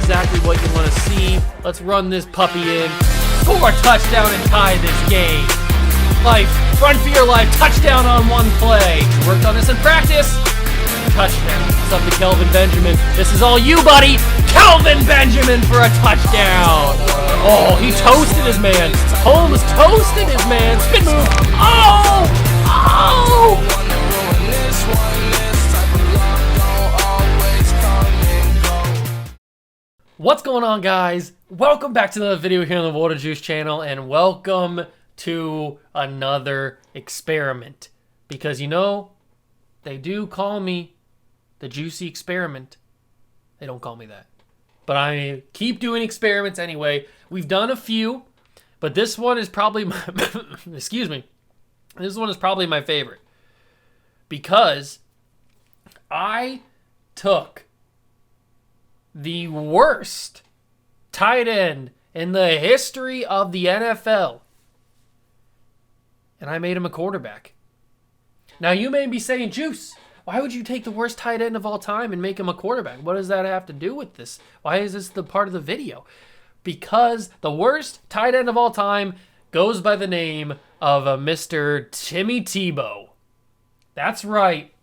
exactly what you want to see. Let's run this puppy in. Score a touchdown and tie this game. Life, run for your life, touchdown on one play. Worked on this in practice. Touchdown. It's up to Kelvin Benjamin. This is all you, buddy. Kelvin Benjamin for a touchdown. Oh, he toasted his man. Holmes toasted his man. Spin move. Oh! Oh! What's going on, guys? Welcome back to another video here on the Water Juice channel, and welcome to another experiment. Because, you know, they do call me the Juicy Experiment. They don't call me that. But I keep doing experiments anyway. We've done a few, but this one is probably my excuse me. This one is probably my favorite. Because I took the worst tight end in the history of the NFL, and I made him a quarterback. Now, you may be saying, Juice, why would you take the worst tight end of all time and make him a quarterback? What does that have to do with this? Why is this the part of the video? Because the worst tight end of all time goes by the name of a Mr. Timmy Tebow. That's right.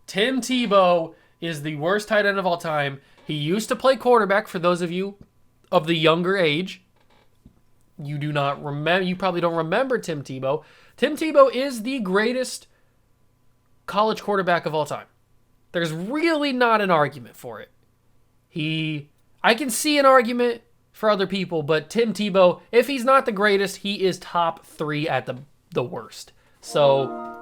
Tim Tebow is the worst tight end of all time. He used to play quarterback. For those of you of the younger age, you do not remember. You probably don't remember Tim Tebow. Tim Tebow is the greatest college quarterback of all time. There's really not an argument for it. I can see an argument for other people, but Tim Tebow, if he's not the greatest, he is top 3 at the worst. So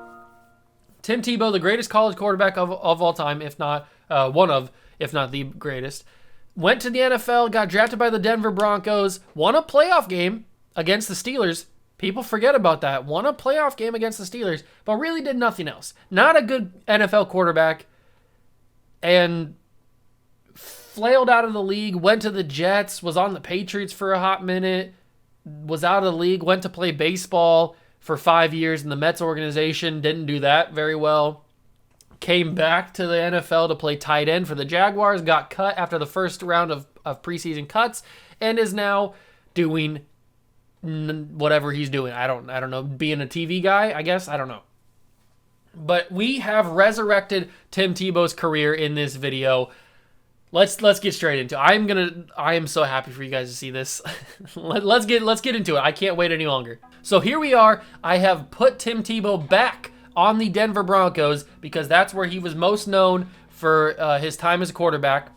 Tim Tebow, the greatest college quarterback of all time, if not if not the greatest, went to the NFL, got drafted by the Denver Broncos, won a playoff game against the Steelers. People forget about that. Won a playoff game against the Steelers, but really did nothing else. Not a good NFL quarterback, and flailed out of the league, went to the Jets, was on the Patriots for a hot minute, was out of the league, went to play baseball for 5 years in the Mets organization, didn't do that very well. Came back to the NFL to play tight end for the Jaguars, got cut after the first round of preseason cuts, and is now doing whatever he's doing. I don't know, being a TV guy, I guess. I don't know. But we have resurrected Tim Tebow's career in this video. Let's get straight into it. I am so happy for you guys to see this. let's get into it. I can't wait any longer. So here we are. I have put Tim Tebow back on the Denver Broncos because that's where he was most known for his time as a quarterback.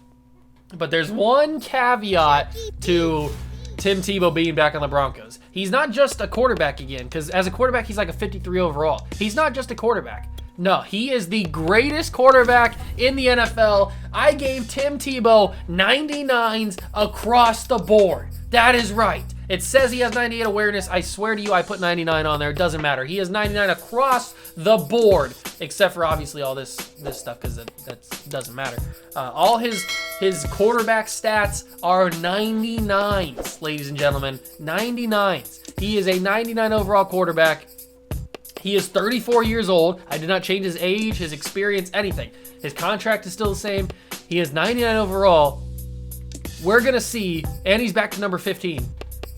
But there's one caveat to Tim Tebow being back on the Broncos. He's not just a quarterback again, because as a quarterback, he's like a 53 overall. He's not just a quarterback. No, he is the greatest quarterback in the NFL. I gave Tim Tebow 99s across the board. That is right. It says he has 98 awareness. I swear to you, I put 99 on there. It doesn't matter. He has 99 across the board, except for obviously all this stuff, because that doesn't matter. All his quarterback stats are 99s, ladies and gentlemen. 99s. He is a 99 overall quarterback. He is 34 years old. I did not change his age, his experience, anything. His contract is still the same. He is 99 overall. We're going to see, and he's back to number 15.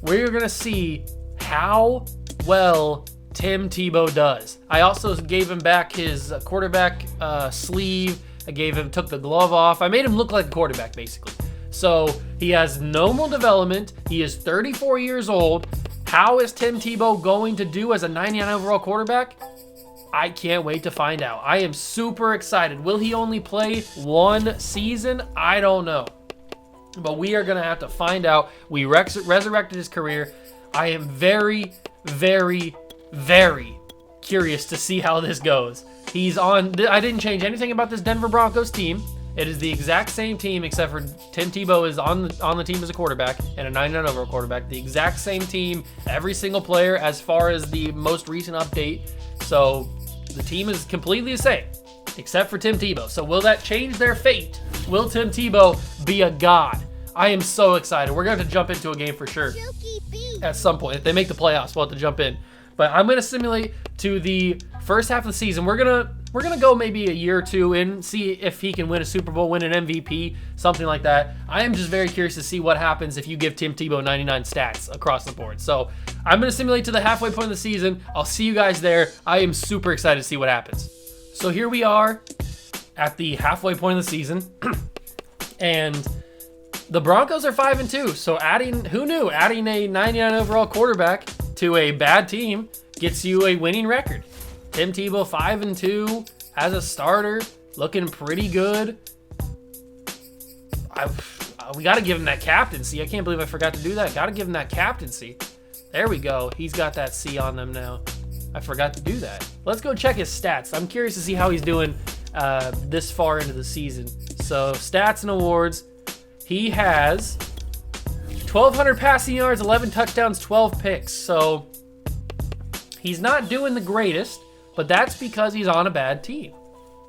We're going to see how well Tim Tebow does. I also gave him back his quarterback sleeve. Took the glove off. I made him look like a quarterback, basically. So he has normal development. He is 34 years old. How is Tim Tebow going to do as a 99 overall quarterback? I can't wait to find out. I am super excited. Will he only play one season? I don't know. But we are going to have to find out. We resurrected his career. I am very, very, very curious to see how this goes. I didn't change anything about this Denver Broncos team. It is the exact same team, except for Tim Tebow is on the team as a quarterback and a 99 overall quarterback. The exact same team, every single player as far as the most recent update. So the team is completely the same, except for Tim Tebow. So will that change their fate? Will Tim Tebow be a god? I am so excited. We're going to have to jump into a game for sure at some point. If they make the playoffs, we'll have to jump in. But I'm going to simulate to the first half of the season. We're going to We're going to go maybe a year or two in, see if he can win a Super Bowl, win an MVP, something like that. I am just very curious to see what happens if you give Tim Tebow 99 stats across the board. So I'm going to simulate to the halfway point of the season. I'll see you guys there. I am super excited to see what happens. So here we are at the halfway point of the season. And the Broncos are 5-2. So who knew, adding a 99 overall quarterback to a bad team gets you a winning record. Tim Tebow 5-2 as a starter, looking pretty good. We got to give him that captaincy. I can't believe I forgot to do that. Got to give him that captaincy. There we go. He's got that C on them now. I forgot to do that. Let's go check his stats. I'm curious to see how he's doing this far into the season. So stats and awards. He has 1,200 passing yards, 11 touchdowns, 12 picks. So he's not doing the greatest. But that's because he's on a bad team.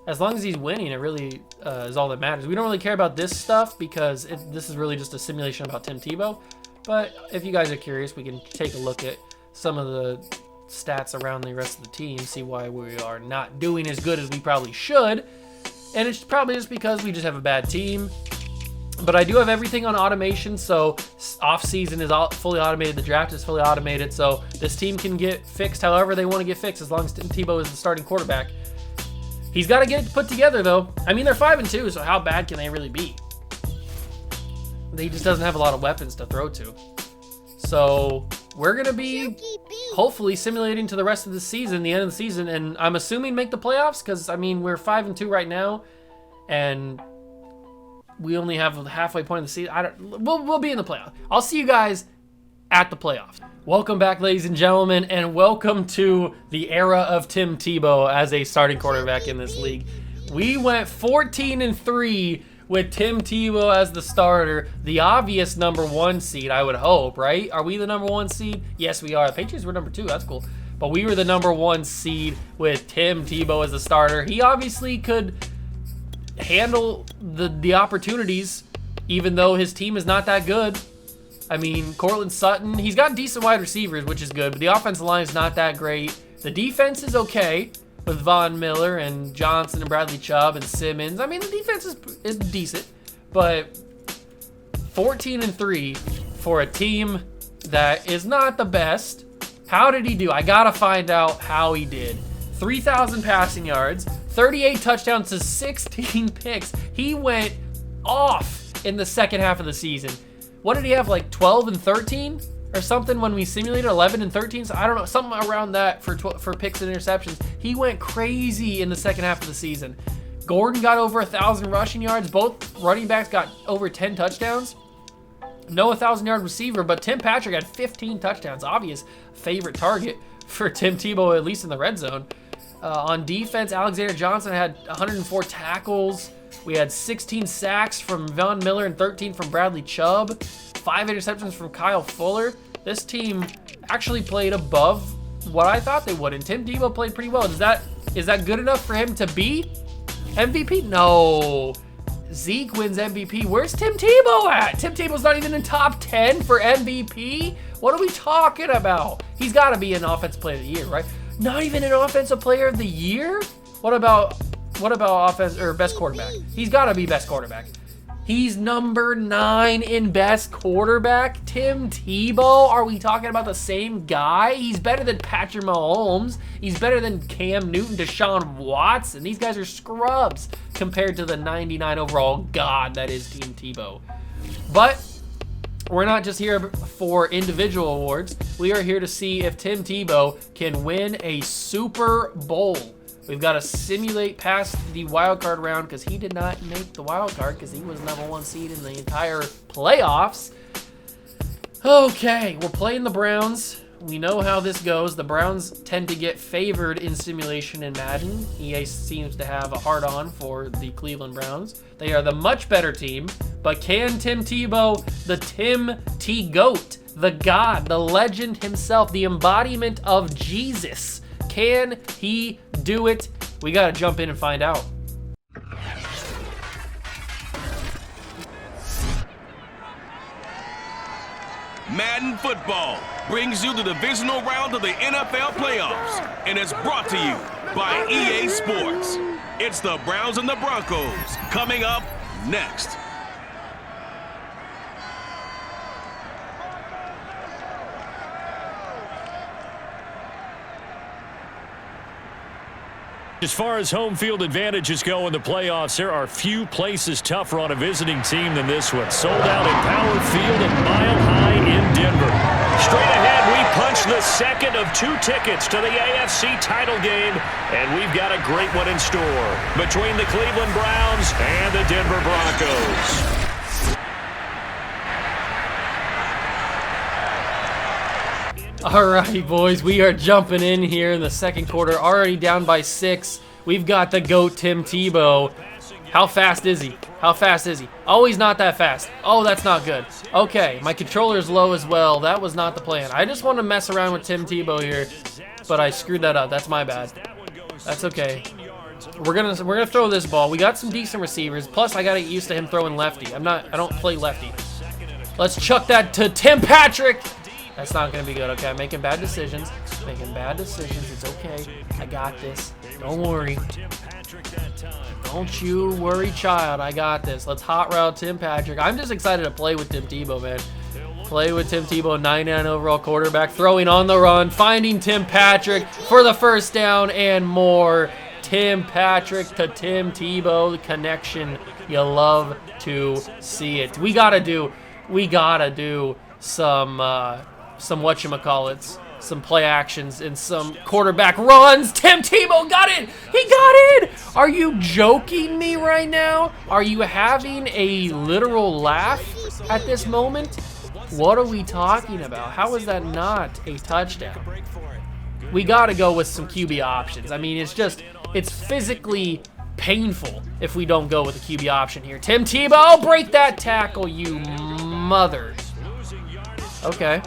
As long as he's winning, it really is all that matters. We don't really care about this stuff because this is really just a simulation about Tim Tebow. But if you guys are curious, we can take a look at some of the stats around the rest of the team, see why we are not doing as good as we probably should. And it's probably just because we just have a bad team. But I do have everything on automation, so off-season is fully automated. The draft is fully automated, so this team can get fixed however they want to get fixed as long as Tim Tebow is the starting quarterback. He's got to get it put together, though. I mean, they're 5-2, so how bad can they really be? He just doesn't have a lot of weapons to throw to. So we're going to be hopefully simulating to the rest of the season, the end of the season, and I'm assuming make the playoffs because, I mean, we're 5-2 right now, and we only have the halfway point of the season. We'll be in the playoffs. I'll see you guys at the playoffs. Welcome back, ladies and gentlemen, and welcome to the era of Tim Tebow as a starting quarterback in this league. We went 14-3 with Tim Tebow as the starter, the obvious number 1 seed, I would hope, right? Are we the number 1 seed? Yes, we are. The Patriots were number 2. That's cool. But we were the number 1 seed with Tim Tebow as the starter. He obviously could handle the opportunities, even though his team is not that good. I mean, Cortland Sutton, he's got decent wide receivers, which is good, but the offensive line is not that great. The defense is okay with Von Miller and Johnson and Bradley Chubb and Simmons. I mean, the defense is decent, but 14-3 for a team that is not the best. How did he do? I gotta find out how he did. 3,000 passing yards, 38 touchdowns to 16 picks. He went off in the second half of the season. What did he have, like 12 and 13 or something when we simulated 11 and 13? So I don't know, something around that for picks and interceptions. He went crazy in the second half of the season. Gordon got over 1,000 rushing yards. Both running backs got over 10 touchdowns. No 1,000-yard receiver, but Tim Patrick had 15 touchdowns. Obvious favorite target for Tim Tebow, at least in the red zone. On defense, Alexander Johnson had 104 tackles. We had 16 sacks from Von Miller and 13 from Bradley Chubb. 5 interceptions from Kyle Fuller. This team actually played above what I thought they would, and Tim Tebow played pretty well. Is that good enough for him to be MVP? No. Zeke wins MVP. Where's Tim Tebow at? Tim Tebow's not even in top 10 for MVP? What are we talking about? He's got to be an offensive player of the year, right? Not even an offensive player of the year? What about offense or best quarterback? He's got to be best quarterback. He's number 9 in best quarterback. Tim Tebow. Are we talking about the same guy? He's better than Patrick Mahomes. He's better than Cam Newton, Deshaun Watson. These guys are scrubs compared to the 99 overall god that is Tim Tebow. But we're not just here for individual awards. We are here to see if Tim Tebow can win a Super Bowl. We've got to simulate past the wild card round because he did not make the wild card because he was number 1 seed in the entire playoffs. Okay, we're playing the Browns. We know how this goes. The Browns tend to get favored in simulation in Madden. EA seems to have a hard-on for the Cleveland Browns. They are the much better team, but can Tim Tebow, the Tim T-Goat, the God, the legend himself, the embodiment of Jesus, can he do it? We got to jump in and find out. Madden Football brings you the divisional round of the NFL playoffs, and it's brought to you by EA Sports. It's the Browns and the Broncos coming up next. As far as home field advantages go in the playoffs, there are few places tougher on a visiting team than this one. Sold out at Power Field and Mile High in Denver. Straight ahead, we punch the second of 2 tickets to the AFC title game, and we've got a great one in store between the Cleveland Browns and the Denver Broncos. All right, boys, we are jumping in here in the second quarter, already down by 6. We've got the GOAT, Tim Tebow. How fast is he? How fast is he? Oh, he's not that fast. Oh, that's not good. Okay, my controller's low as well. That was not the plan. I just want to mess around with Tim Tebow here, but I screwed that up. That's my bad. That's okay. We're gonna throw this ball. We got some decent receivers. Plus, I gotta get used to him throwing lefty. I don't play lefty. Let's chuck that to Tim Patrick. That's not going to be good. Okay, I'm making bad decisions. Making bad decisions. It's okay. I got this. Don't worry. Don't you worry, child. I got this. Let's hot route Tim Patrick. I'm just excited to play with Tim Tebow, man. Play with Tim Tebow, 99 overall quarterback, throwing on the run, finding Tim Patrick for the first down and more. Tim Patrick to Tim Tebow, the connection. You love to see it. We gotta do some whatchamacallits, some play actions and some quarterback runs. Tim Tebow got it! He got it! Are you joking me right now? Are you having a literal laugh at this moment? What are we talking about? How is that not a touchdown? We gotta go with some QB options. I mean, it's physically painful if we don't go with a QB option here. Tim Tebow, break that tackle, you mother. Okay.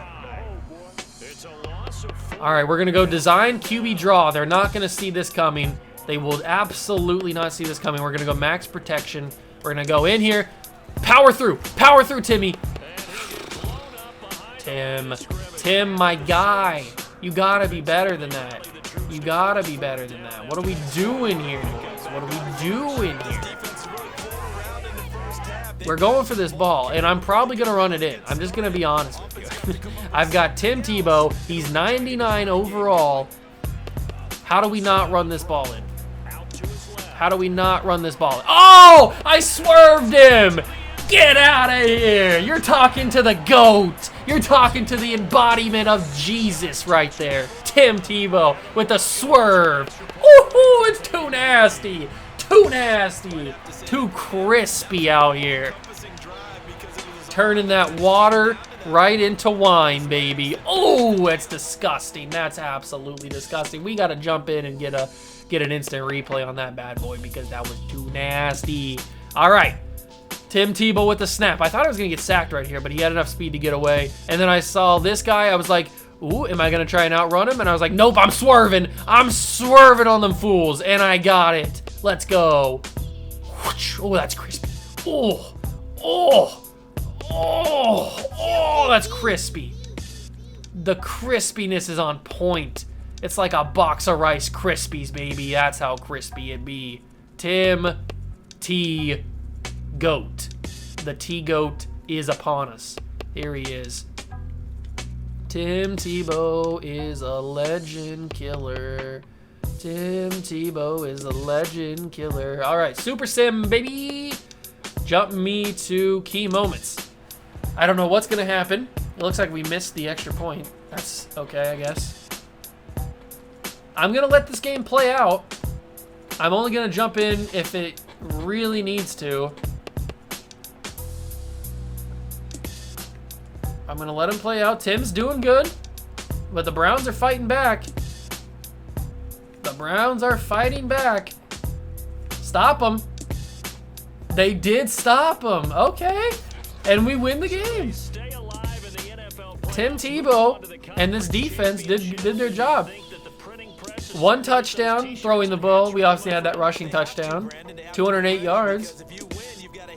All right, we're going to go design QB draw. They're not going to see this coming. They will absolutely not see this coming. We're going to go max protection. We're going to go in here. Power through, Timmy. Tim, my guy. You got to be better than that. You got to be better than that. What are we doing here, guys? What are we doing here? We're going for this ball, and I'm probably going to run it in. I'm just going to be honest with you. I've got Tim Tebow. He's 99 overall. How do we not run this ball in? How do we not run this ball in? Oh, I swerved him. Get out of here. You're talking to the GOAT. You're talking to the embodiment of Jesus right there. Tim Tebow with a swerve. Ooh, it's too nasty. Too nasty. Too crispy out here. Turning that water right into wine, baby. Oh, that's disgusting. That's absolutely disgusting. We got to jump in and get an instant replay on that bad boy because that was too nasty. All right. Tim Tebow with the snap. I thought I was going to get sacked right here, but he had enough speed to get away. And then I saw this guy. I was like, ooh, am I going to try and outrun him? And I was like, nope, I'm swerving. I'm swerving on them fools. And I got it. Let's go. Oh, that's crispy. Oh, that's crispy. The crispiness is on point. It's like a box of Rice Krispies, baby. That's how crispy it be. Tim T. Goat. The T-Goat is upon us. Here he is. Tim Tebow is a legend killer. Tim Tebow is a legend killer. All right, Super Sim, baby. Jump me to key moments. I don't know what's going to happen. It looks like we missed the extra point. That's okay, I guess. I'm going to let this game play out. I'm only going to jump in if it really needs to. I'm going to let him play out. Tim's doing good, but the Browns are fighting back. The Browns are fighting back. Stop them. They did stop them. Okay. And we win the game. Tim Tebow and this defense did their job. 1 touchdown throwing the ball. We obviously had that rushing touchdown. 208 yards.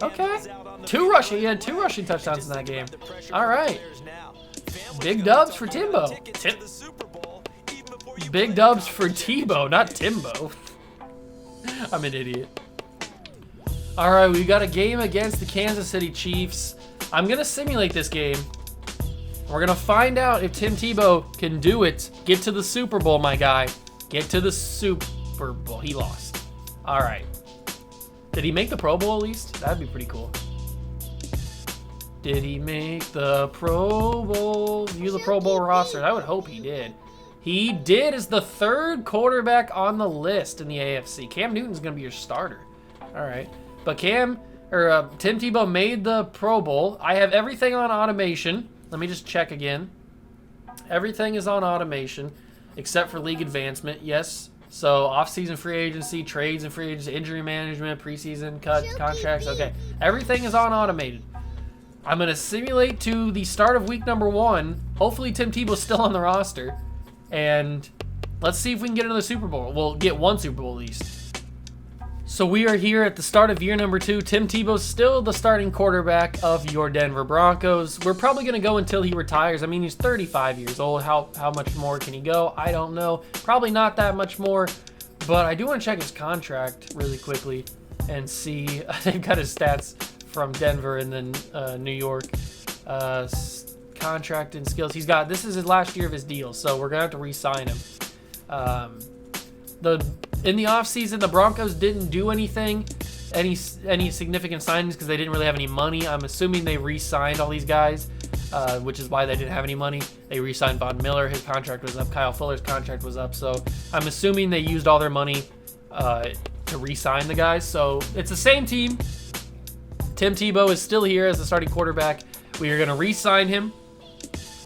Okay. He had 2 rushing touchdowns in that game. All right. Big dubs for Timbo. Big dubs for Tebow, not Timbo. I'm an idiot. All right, we got a game against the Kansas City Chiefs. I'm going to simulate this game. We're going to find out if Tim Tebow can do it. Get to the Super Bowl, my guy. Get to the Super Bowl. He lost. All right. Did he make the Pro Bowl at least? That'd be pretty cool. Did he make the Pro Bowl? View the Pro Bowl roster. I would hope he did. He did as the third quarterback on the list in the AFC. Cam Newton's going to be your starter. All right. But Tim Tebow made the Pro Bowl. I have everything on automation. Let me just check again. Everything is on automation except for league advancement. Yes. So off-season free agency, trades and free agency, injury management, preseason contracts. Okay. Everything is on automated. I'm going to simulate to the start of week number 1. Hopefully Tim Tebow's still on the roster. And let's see if we can get another Super Bowl. We'll get one Super Bowl at least. So we are here at the start of year number 2. Tim Tebow's still the starting quarterback of your Denver Broncos. We're probably going to go until he retires. I mean, he's 35 years old. How much more can he go? I don't know. Probably not that much more. But I do want to check his contract really quickly and see. They've got his stats from Denver and then New York. Contract and skills. This is his last year of his deal, so we're going to have to re-sign him. In the offseason, the Broncos didn't do anything, any significant signings because they didn't really have any money. I'm assuming they re-signed all these guys, which is why they didn't have any money. They re-signed Von Miller. His contract was up. Kyle Fuller's contract was up. So I'm assuming they used all their money to re-sign the guys. So it's the same team. Tim Tebow is still here as the starting quarterback. We are going to re-sign him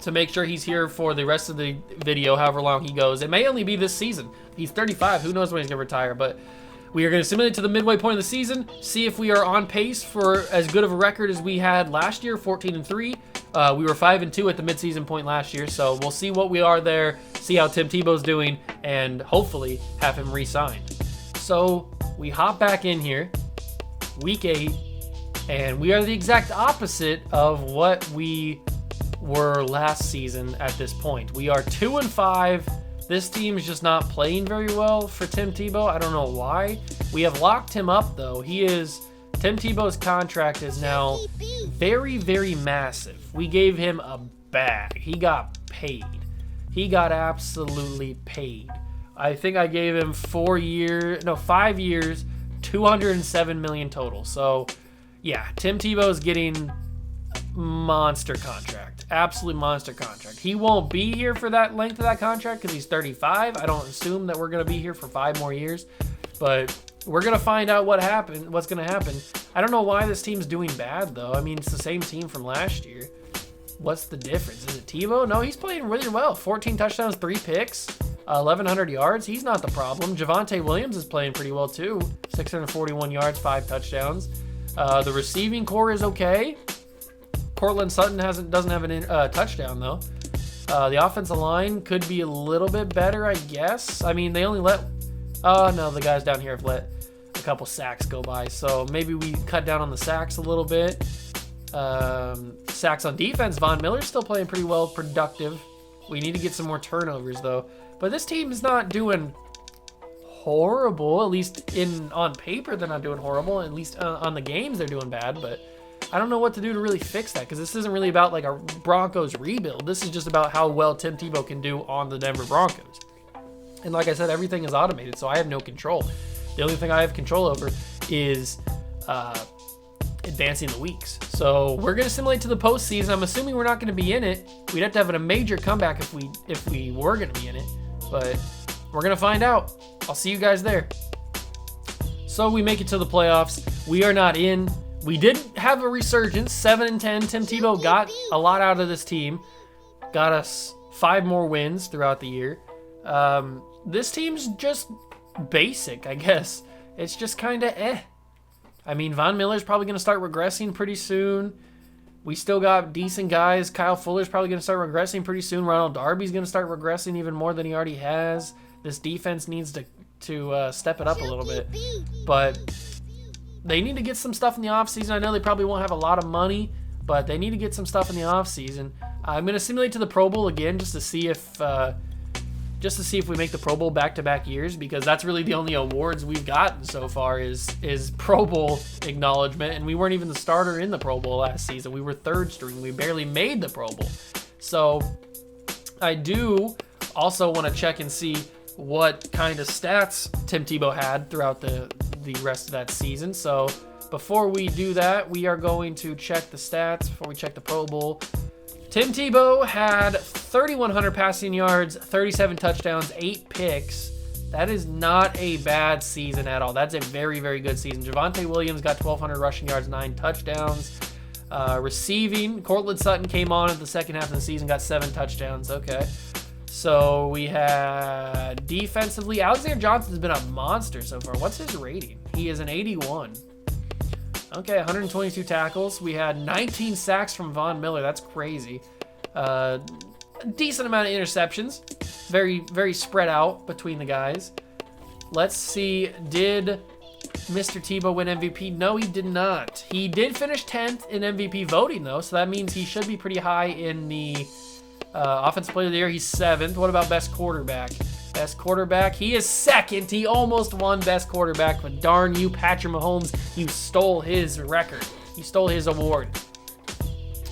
to make sure he's here for the rest of the video, however long he goes. It may only be this season. He's 35. Who knows when he's going to retire? But we are going to simulate to the midway point of the season, see if we are on pace for as good of a record as we had last year, 14-3. We were 5-2 at the midseason point last year, so we'll see what we are there, see how Tim Tebow's doing, and hopefully have him re-signed. So we hop back in here, week 8, and we are the exact opposite of what we were last season at this point. We are 2-5. This team is just not playing very well for Tim Tebow. I don't know why. We have locked him up though. Tim Tebow's contract is now very, very massive. We gave him a bag. He got paid. He got absolutely paid. I think I gave him 5 years, $207 million total. So yeah, Tim Tebow is getting monster contract, absolute monster contract. He won't be here for that length of that contract because he's 35. I don't assume that we're going to be here for 5 more years, but we're going to find out what's going to happen. I don't know why this team's doing bad though. I mean, it's the same team from last year. What's the difference? Is it Tebow? No, he's playing really well. 14 touchdowns, 3 picks, 1,100 yards. He's not the problem. Javonte Williams is playing pretty well too. 641 yards, 5 touchdowns. The receiving core is okay. Cortland Sutton doesn't have a touchdown though. The offensive line could be a little bit better, I guess. I mean, they only let. Oh no, the guys down here have let a couple sacks go by, so maybe we cut down on the sacks a little bit. Sacks on defense. Von Miller's still playing pretty well, productive. We need to get some more turnovers though. But this team is not doing horrible. At least on paper, they're not doing horrible. At least on the games, they're doing bad, but. I don't know what to do to really fix that because this isn't really about like a Broncos rebuild. This is just about how well Tim Tebow can do on the Denver Broncos. And like I said, everything is automated, so I have no control. The only thing I have control over is advancing the weeks. So we're going to simulate to the postseason. I'm assuming we're not going to be in it. We'd have to have a major comeback if we were going to be in it. But we're going to find out. I'll see you guys there. So we make it to the playoffs. We are not in. We did have a resurgence, 7-10. Tim Tebow got a lot out of this team. Got us 5 more wins throughout the year. This team's just basic, I guess. It's just kind of eh. I mean, Von Miller's probably going to start regressing pretty soon. We still got decent guys. Kyle Fuller's probably going to start regressing pretty soon. Ronald Darby's going to start regressing even more than he already has. This defense needs to step it up a little bit. But they need to get some stuff in the offseason. I know they probably won't have a lot of money, but they need to get some stuff in the offseason. I'm going to simulate to the Pro Bowl again just to see if just to see if we make the Pro Bowl back-to-back years, because that's really the only awards we've gotten so far is Pro Bowl acknowledgement, and we weren't even the starter in the Pro Bowl last season. We were third string. We barely made the Pro Bowl. So I do also want to check and see what kind of stats Tim Tebow had throughout the rest of that season. So before we do that, we are going to check the stats before we check the Pro Bowl. Tim Tebow had 3,100 passing yards, 37 touchdowns, 8 picks. That is not a bad season at all. That's a very, very good season. Javonte Williams got 1,200 rushing yards, 9 touchdowns. Receiving, Courtland Sutton came on at the second half of the season, got 7 touchdowns. Okay. So we had defensively, Alexander Johnson's been a monster so far. What's his rating? He is an 81. Okay, 122 tackles. We had 19 sacks from Von Miller. That's crazy. A decent amount of interceptions. Very, very spread out between the guys. Let's see, did Mr. Tebow win MVP? No, he did not. He did finish 10th in MVP voting, though, so that means he should be pretty high in the Offensive Player of the Year. He's 7th. What about Best Quarterback? Best Quarterback, he is 2nd. He almost won Best Quarterback, but darn you, Patrick Mahomes, you stole his record. You stole his award.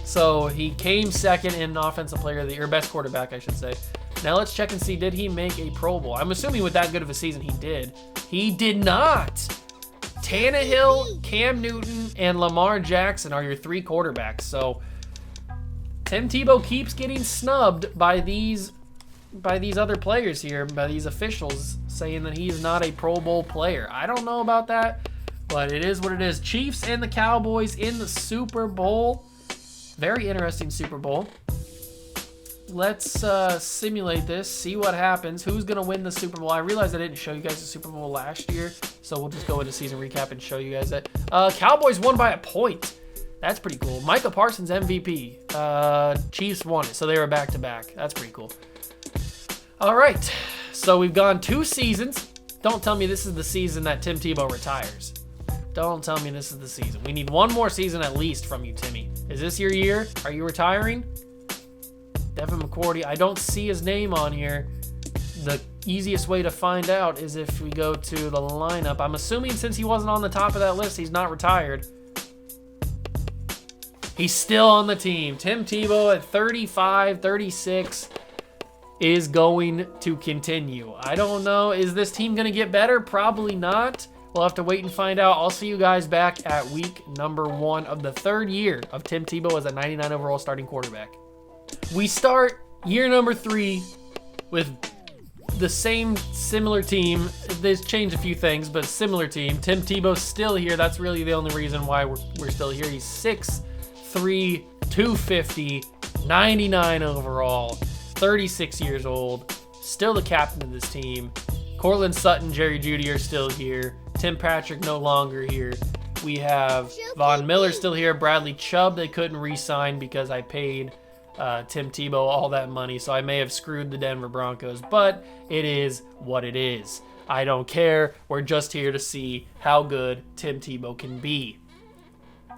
So he came 2nd in Offensive Player of the Year, Best Quarterback, I should say. Now let's check and see, did he make a Pro Bowl? I'm assuming with that good of a season he did. He did not. Tannehill, Cam Newton, and Lamar Jackson are your 3 quarterbacks. So Tim Tebow keeps getting snubbed by these other players here, by these officials saying that he's not a Pro Bowl player. I don't know about that, but it is what it is. Chiefs and the Cowboys in the Super Bowl. Very interesting Super Bowl. Let's simulate this, see what happens. Who's going to win the Super Bowl? I realized I didn't show you guys the Super Bowl last year, so we'll just go into season recap and show you guys that. Cowboys won by a point. That's pretty cool. Micah Parsons MVP. Chiefs won it, so they were back-to-back. That's pretty cool. All right, so we've gone 2 seasons. Don't tell me this is the season that Tim Tebow retires. Don't tell me this is the season. We need 1 more season at least from you, Timmy. Is this your year? Are you retiring? Devin McCourty, I don't see his name on here. The easiest way to find out is if we go to the lineup. I'm assuming since he wasn't on the top of that list, he's not retired. He's still on the team. Tim Tebow at 35, 36 is going to continue. I don't know. Is this team going to get better? Probably not. We'll have to wait and find out. I'll see you guys back at week number 1 of the 3rd year of Tim Tebow as a 99 overall starting quarterback. We start year number 3 with the same similar team. They've changed a few things, but similar team. Tim Tebow's still here. That's really the only reason why we're still here. He's 6'3", 250, 99 overall, 36 years old, still the captain of this team. Courtland Sutton, Jerry Jeudy are still here. Tim Patrick no longer here. We have Von Miller still here. Bradley Chubb they couldn't re-sign because I paid Tim Tebow all that money, so I may have screwed the Denver Broncos, but it is what it is. I don't care. We're just here to see how good Tim Tebow can be.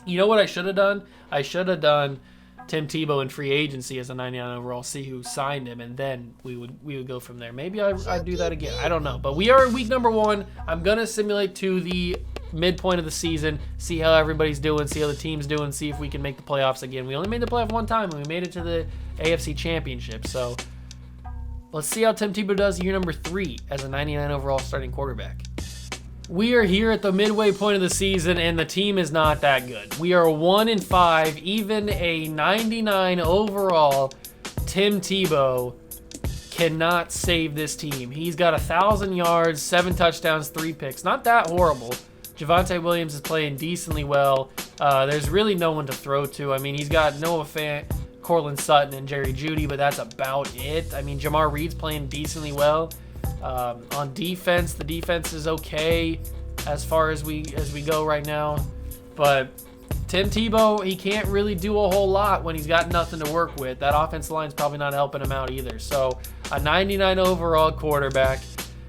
You know what I should have done? I should have done Tim Tebow in free agency as a 99 overall, see who signed him, and then we would go from there. Maybe I'd do that again. I don't know. But we are in week number 1. I'm going to simulate to the midpoint of the season, see how everybody's doing, see how the team's doing, see if we can make the playoffs again. We only made the playoff 1 time, and we made it to the AFC Championship. So let's see how Tim Tebow does year number 3 as a 99 overall starting quarterback. We are here at the midway point of the season, and the team is not that good. We are 1-5. Even a 99 overall Tim Tebow cannot save this team. He's got 1,000 yards, 7 touchdowns, 3 picks. Not that horrible. Javonte Williams is playing decently well. There's really no one to throw to. I mean, he's got Noah Fant, Courtland Sutton, and Jerry Jeudy, but that's about it. I mean, Jamar Reed's playing decently well. On defense, the defense is okay as far as we go right now. But Tim Tebow, he can't really do a whole lot when he's got nothing to work with. That offensive line's probably not helping him out either. So a 99 overall quarterback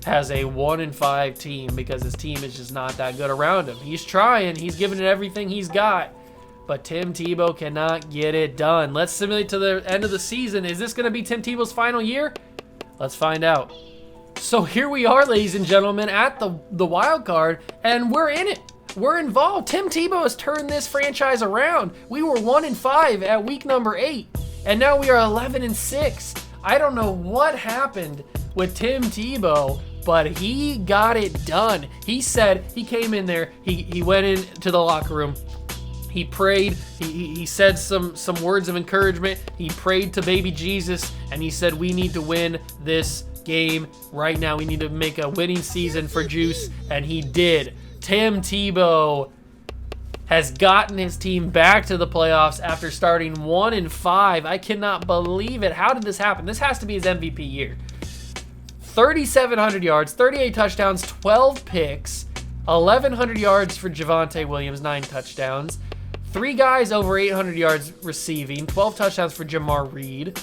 has a 1-5 team because his team is just not that good around him. He's trying. He's giving it everything he's got. But Tim Tebow cannot get it done. Let's simulate to the end of the season. Is this going to be Tim Tebow's final year? Let's find out. So here we are, ladies and gentlemen, at the wild card, and we're in it. We're involved. Tim Tebow has turned this franchise around. We were 1-5 at week number 8, and now we are 11-6. I don't know what happened with Tim Tebow, but he got it done. He said, he came in there, he went into the locker room, he prayed, he said some words of encouragement, he prayed to baby Jesus, and he said, we need to win this game right now. We need to make a winning season for Juice, and he did. Tim Tebow has gotten his team back to the playoffs after starting 1-5. I cannot believe it. How did this happen? This has to be his MVP year. 3,700 yards, 38 touchdowns, 12 picks, 1,100 yards for Javonte Williams, 9 touchdowns. 3 guys over 800 yards receiving, 12 touchdowns for Jamar Reed.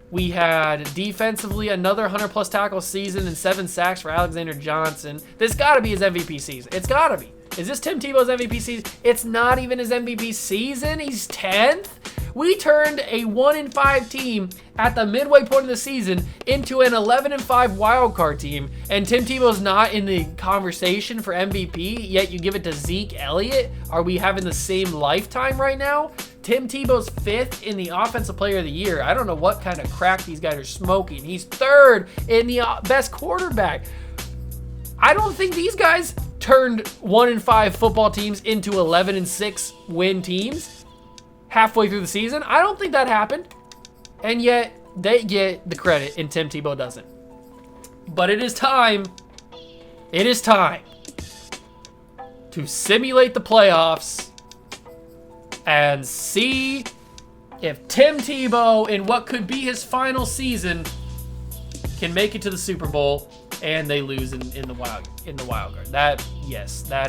We had defensively another 100-plus tackle season and 7 sacks for Alexander Johnson. This got to be his MVP season. It's got to be. Is this Tim Tebow's MVP season? It's not even his MVP season. He's 10th. We turned a 1-5 team at the midway point of the season into an 11-5 wildcard team, and Tim Tebow's not in the conversation for MVP, yet you give it to Zeke Elliott? Are we having the same lifetime right now? Tim Tebow's 5th in the Offensive Player of the Year. I don't know what kind of crack these guys are smoking. He's 3rd in the best quarterback. I don't think these guys turned 1-5 football teams into 11-6 win teams halfway through the season. I don't think that happened. And yet they get the credit and Tim Tebow doesn't. But it is time. It is time to simulate the playoffs and see if Tim Tebow, in what could be his final season, can make it to the Super Bowl and they lose in the wild card. That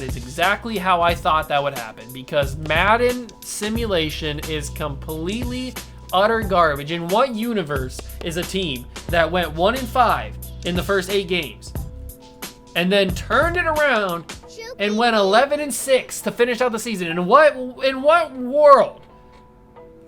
is exactly how I thought that would happen, because Madden simulation is completely utter garbage. In what universe is a team that went 1-5 in the first 8 games and then turned it around and went 11-6 to finish out the season? In what world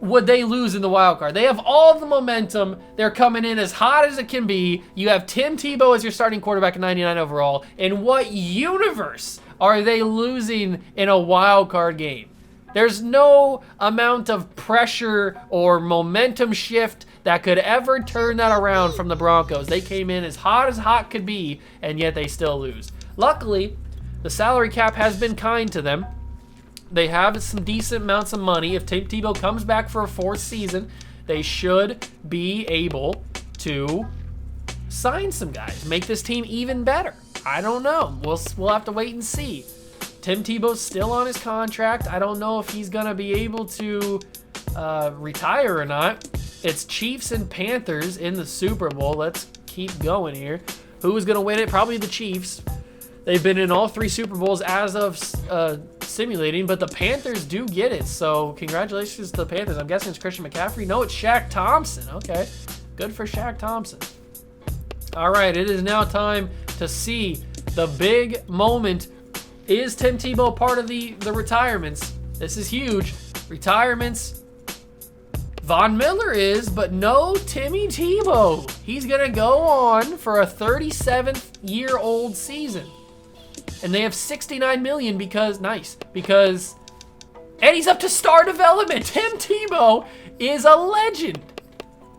would they lose in the wild card? They have all the momentum. They're coming in as hot as it can be. You have Tim Tebow as your starting quarterback at 99 overall. In what universe are they losing in a wild card game? There's no amount of pressure or momentum shift that could ever turn that around from the Broncos. They came in as hot could be, and yet they still lose. Luckily, the salary cap has been kind to them. They have some decent amounts of money. If Tim Tebow comes back for a 4th season, they should be able to sign some guys, make this team even better. I don't know. We'll have to wait and see. Tim Tebow's still on his contract. I don't know if he's gonna be able to retire or not. It's Chiefs and Panthers in the Super Bowl. Let's keep going here. Who is gonna win it? Probably the Chiefs. They've been in all 3 Super Bowls as of simulating, but the Panthers do get it. So congratulations to the Panthers. I'm guessing it's Christian McCaffrey. No, it's Shaq Thompson. Okay, good for Shaq Thompson. All right, it is now time to see the big moment. Is Tim Tebow part of the retirements? This is huge. Retirements. Von Miller is, but no Timmy Tebow. He's going to go on for a 37-year-old season. And they have $69 million because and he's up to star development. Tim Tebow is a legend.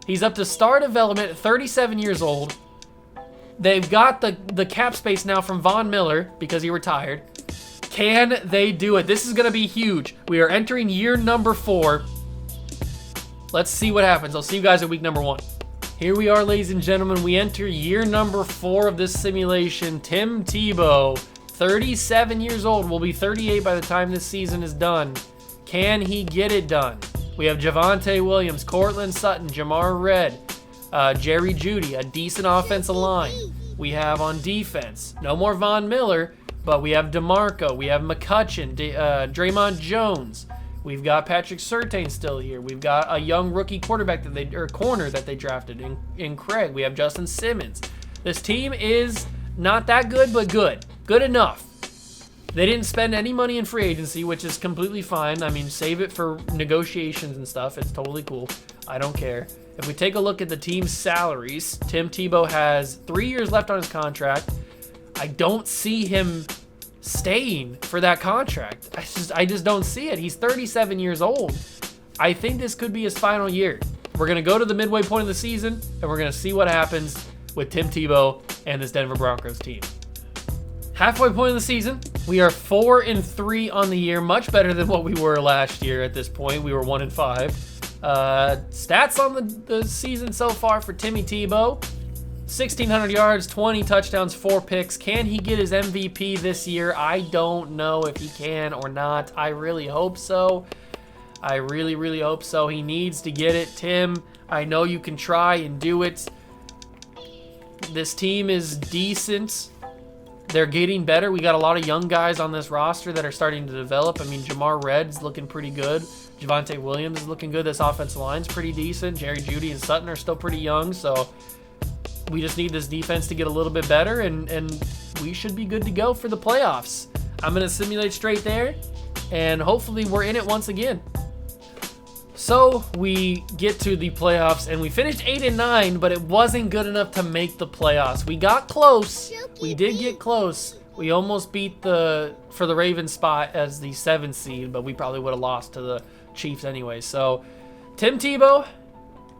He's up to star development at 37 years old. They've got the cap space now from Von Miller because he retired. Can they do it? This is going to be huge. We are entering year number 4. Let's see what happens. I'll see you guys at week number 1. Here we are, ladies and gentlemen. We enter year number 4 of this simulation. Tim Tebow, 37 years old, will be 38 by the time this season is done. Can he get it done? We have Javonte Williams, Cortland Sutton, Jamar Red, Jerry Jeudy, a decent offensive line. We have on defense, no more Von Miller, but we have DeMarco, we have McCutcheon, Draymond Jones. We've got Patrick Surtain still here. We've got a young rookie quarterback corner that they drafted in Craig. We have Justin Simmons. This team is not that good, but good. Good enough. They didn't spend any money in free agency, which is completely fine. I mean, save it for negotiations and stuff. It's totally cool. I don't care. If we take a look at the team's salaries, Tim Tebow has 3 years left on his contract. I don't see him staying for that contract. I just don't see it. He's 37 years old. I think this could be his final year. We're going to go to the midway point of the season, and we're going to see what happens with Tim Tebow and this Denver Broncos team. Halfway point of the season, we are 4-3 on the year, much better than what we were last year at this point. We were 1-5. Stats on the season so far for Timmy Tebow: 1,600 yards, 20 touchdowns, 4 picks. Can he get his MVP this year? I don't know if he can or not. I really hope so. I really, really hope so. He needs to get it. Tim, I know you can try and do it. This team is decent. They're getting better. We got a lot of young guys on this roster that are starting to develop. I mean, Jamar Redd's looking pretty good. Javonte Williams is looking good. This offensive line's pretty decent. Jerry Jeudy and Sutton are still pretty young, so we just need this defense to get a little bit better, and we should be good to go for the playoffs. I'm going to simulate straight there, and hopefully we're in it once again. So we get to the playoffs, and we finished 8-9, but it wasn't good enough to make the playoffs. We got close. We did get close. We almost beat for the Ravens spot as the 7th seed, but we probably would have lost to the Chiefs anyway. So Tim Tebow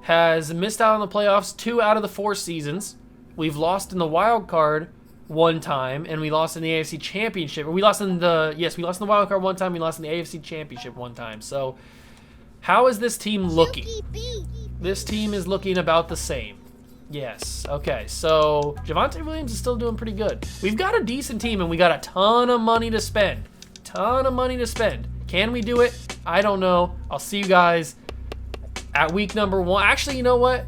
has missed out on the playoffs 2 out of the 4 seasons. We've lost in the wild card 1 time, and we lost in the AFC Championship. We lost in the wild card 1 time. We lost in the AFC Championship 1 time. So how is this team looking? This team is looking about the same. Yes. Okay. So Javonte Williams is still doing pretty good. We've got a decent team, and we got a ton of money to spend. Can we do it? I don't know. I'll see you guys at week number 1. Actually, you know what?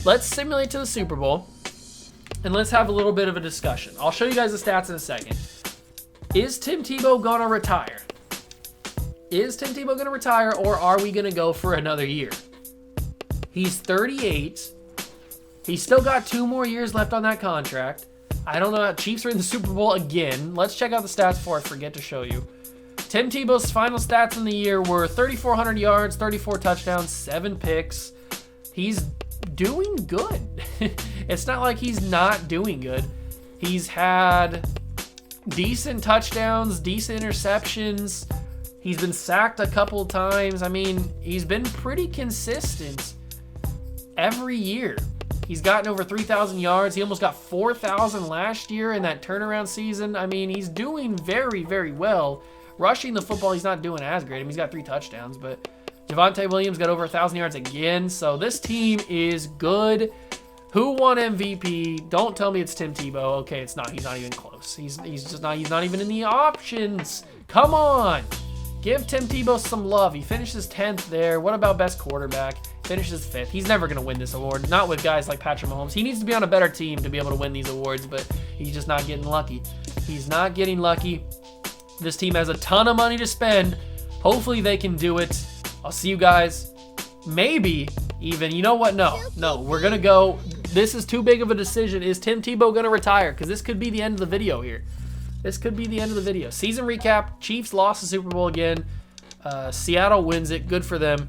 Let's simulate to the Super Bowl, and let's have a little bit of a discussion. I'll show you guys the stats in a second. Is Tim Tebow going to retire? Is Tim Tebow going to retire, or are we going to go for another year? He's 38. He's still got 2 more years left on that contract. I don't know. Chiefs are in the Super Bowl again. Let's check out the stats before I forget to show you. Tim Tebow's final stats in the year were 3,400 yards, 34 touchdowns, 7 picks. He's doing good. It's not like he's not doing good. He's had decent touchdowns, decent interceptions. He's been sacked a couple times. I mean, he's been pretty consistent every year. He's gotten over 3,000 yards. He almost got 4,000 last year in that turnaround season. I mean, he's doing very, very well. Rushing the football, he's not doing as great. I mean, he's got 3 touchdowns, but Javonte Williams got over 1,000 yards again. So this team is good. Who won MVP? Don't tell me it's Tim Tebow. Okay, it's not. He's not even close. He's not even in the options. Come on. Give Tim Tebow some love. He finishes 10th there. What about best quarterback? Finishes 5th. He's never going to win this award. Not with guys like Patrick Mahomes. He needs to be on a better team to be able to win these awards, but he's just not getting lucky. He's not getting lucky. This team has a ton of money to spend. Hopefully they can do it. I'll see you guys. Maybe even, you know what? No, we're going to go. This is too big of a decision. Is Tim Tebow going to retire? Because this could be the end of the video here. This could be the end of the video. Season recap. Chiefs lost the Super Bowl again. Seattle wins it. Good for them.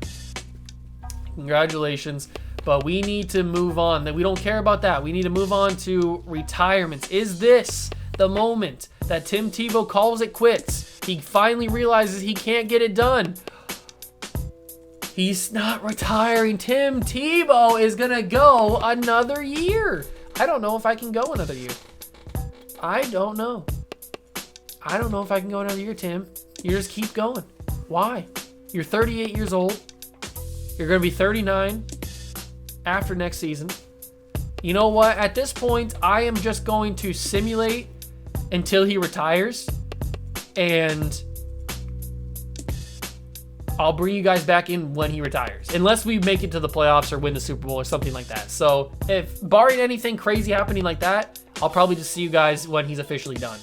Congratulations. But we need to move on. We don't care about that. We need to move on to retirements. Is this the moment that Tim Tebow calls it quits? He finally realizes he can't get it done. He's not retiring. Tim Tebow is going to go another year. I don't know if I can go another year. I don't know. I don't know if I can go another year, Tim. You just keep going. Why? You're 38 years old. You're going to be 39 after next season. You know what? At this point, I am just going to simulate until he retires, and I'll bring you guys back in when he retires, unless we make it to the playoffs or win the Super Bowl or something like that. So if barring anything crazy happening like that, I'll probably just see you guys when he's officially done.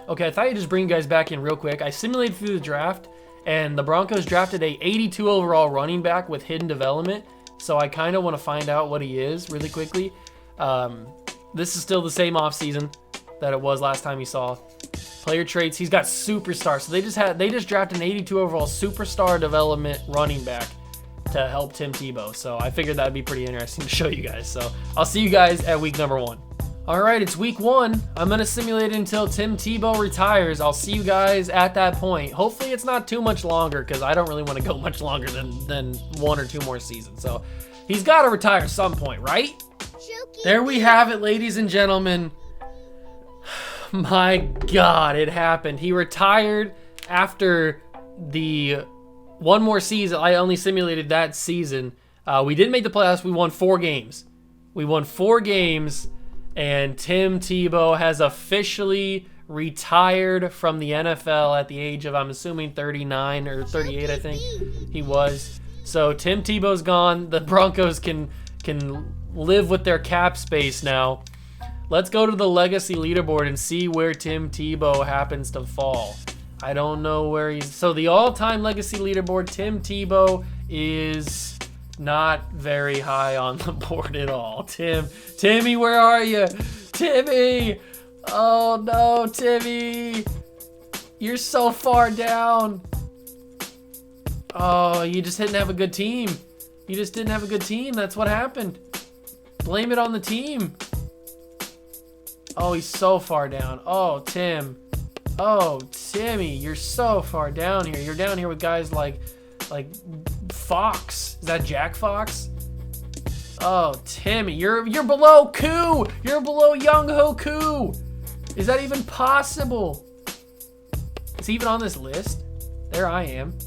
Okay, I thought I'd just bring you guys back in real quick. I simulated through the draft, and the Broncos drafted a 82 overall running back with hidden development. So I kind of want to find out what he is really quickly. This is still the same offseason that it was last time you saw. Player traits. He's got superstar. So they just drafted an 82 overall superstar development running back to help Tim Tebow. So I figured that'd be pretty interesting to show you guys. So I'll see you guys at week number 1. All right, it's week 1. I'm gonna simulate it until Tim Tebow retires. I'll see you guys at that point. Hopefully it's not too much longer because I don't really want to go much longer than 1 or 2 more seasons. So he's got to retire at some point, right? There we have it, ladies and gentlemen. My God, it happened. He retired after the 1 more season. I only simulated that season. We didn't make the playoffs. We won 4 games. We won 4 games, and Tim Tebow has officially retired from the NFL at the age of, I'm assuming, 39 or 38, I think he was. So Tim Tebow's gone. The Broncos can live with their cap space now. Let's go to the legacy leaderboard and see where Tim Tebow happens to fall. I don't know where he's... So the all-time legacy leaderboard, Tim Tebow is not very high on the board at all. Timmy, where are you? Timmy! Oh no, Timmy! You're so far down. Oh, you just didn't have a good team. You just didn't have a good team. That's what happened. Blame it on the team. Oh, he's so far down. Oh, Tim. Oh, Timmy, you're so far down here. You're down here with guys like Fox. Is that Jack Fox? Oh, Timmy, you're below Koo. You're below Young Ho Koo. Is that even possible? Is he even on this list? There I am.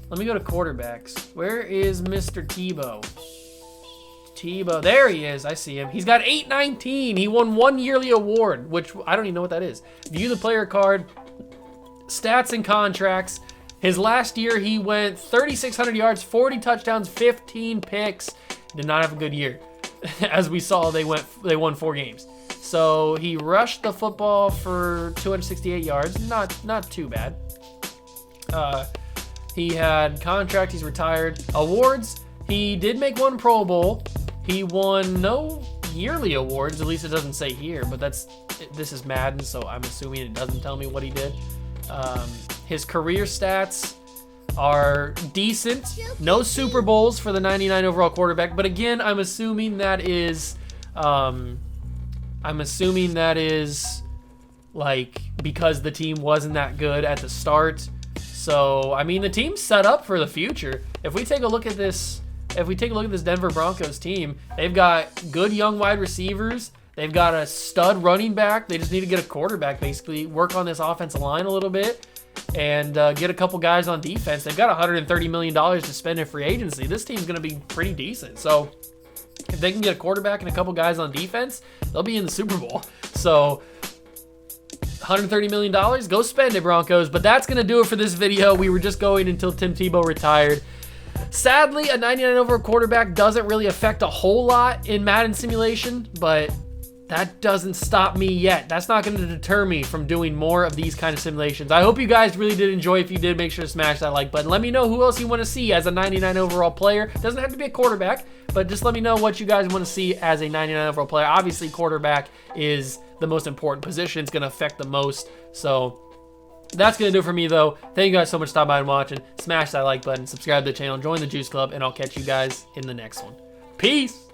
Let me go to quarterbacks. Where is Mr. Tebow? Tebow, there he is. I see him. He's got 819. He won 1 yearly award, which I don't even know what that is. View the player card, stats and contracts. His last year, he went 3,600 yards, 40 touchdowns, 15 picks. Did not have a good year. As we saw, they won 4 games. So he rushed the football for 268 yards. Not too bad. He had contract. He's retired. Awards. He did make 1 Pro Bowl. He won no yearly awards, at least it doesn't say here, but this is Madden, so I'm assuming it doesn't tell me what he did. His career stats are decent. No Super Bowls for the 99 overall quarterback, but again, I'm assuming that is like because the team wasn't that good at the start. So, I mean, the team's set up for the future. If we take a look at this Denver Broncos team, they've got good young wide receivers. They've got a stud running back. They just need to get a quarterback, basically, work on this offensive line a little bit, and get a couple guys on defense. They've got $130 million to spend in free agency. This team's going to be pretty decent. So if they can get a quarterback and a couple guys on defense, they'll be in the Super Bowl. So $130 million, go spend it, Broncos. But that's going to do it for this video. We were just going until Tim Tebow retired. Sadly, a 99 overall quarterback doesn't really affect a whole lot in Madden simulation, but that doesn't stop me yet. That's not going to deter me from doing more of these kind of simulations. I hope you guys really did enjoy. If you did, make sure to smash that like button. Let me know who else you want to see as a 99 overall player. Doesn't have to be a quarterback, but just let me know what you guys want to see as a 99 overall player. Obviously, quarterback is the most important position. It's going to affect the most. So that's going to do it for me, though. Thank you guys so much for stopping by and watching. Smash that like button, subscribe to the channel, join the Juice Club, and I'll catch you guys in the next one. Peace!